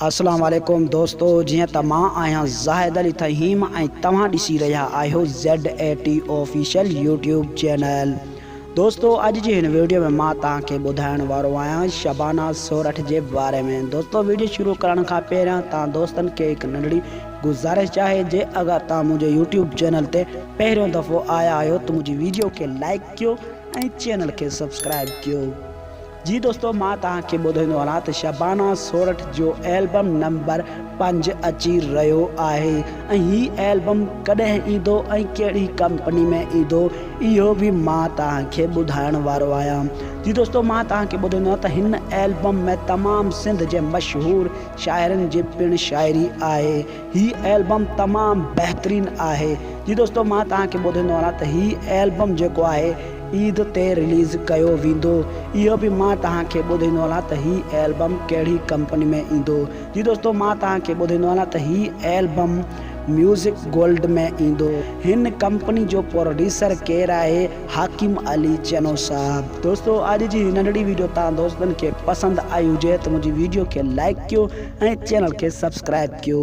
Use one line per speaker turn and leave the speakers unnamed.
अस्सलाम वालेकुम दोस्तों, जी त मां आहियां ज़ाहिद अली तहीम ऐं तव्हां ॾिसी रहिया आहियो ZAT ऑफिशियल यूट्यूब चैनल। दोस्तों अॼु जी हिन वीडियो में मां तव्हांखे ॿुधाइण वारो आहियां शबाना सोरठ जे बारे में। दोस्तों वीडियो शुरू करण खां पहिरियां तव्हां दोस्तनि खे हिकु नंढड़ी गुज़ारिश आहे, जे अगरि तव्हां मुंहिंजे यूट्यूब चैनल ते पहिरियों दफ़ो आया आहियो त मुंहिंजी वीडियो खे लाइक कयो ऐं चैनल खे सब्सक्राइब कयो। जी दोस्तों, मां तव्हांखे ॿुधाईंदो हलां त शबाना सोरठ जो एल्बम नंबर 5 अची रहियो आहे ऐं हीउ एल्बम कॾहिं ईंदो ऐं कहिड़ी कंपनी में ईंदो इहो बि मां तव्हांखे ॿुधाइण वारो आहियां। जी दोस्तों, मां तव्हांखे ॿुधाईंदो त हिन एल्बम में तमामु सिंध जे मशहूरु शाइरनि जी पिणु शाइरी आहे। हीउ एल्बम तमामु बहितरीनु आहे। जी दोस्तों, मां तव्हांखे ॿुधाईंदो हलां त हीउ एल्बम जेको आहे ईद ते रिलीज़ कयो वेंदो। इहो बि मां तव्हांखे ॿुधाईंदो हलां त हीउ एल्बम कहिड़ी कंपनी में ईंदो। जी दोस्तों, मां तव्हांखे ॿुधाईंदो हलां त हीउ एल्बम म्यूज़िक गोल्ड में ईंदो। हिन कंपनी जो प्रोड्यूसर केरु आहे? हाकिम अली चनो साहब। दोस्तों अॼु जी नंढड़ी वीडियो तव्हां दोस्तनि खे पसंदि आई हुजे त मुंहिंजी वीडियो खे लाइक कयो ऐं चैनल खे सब्सक्राइब कयो।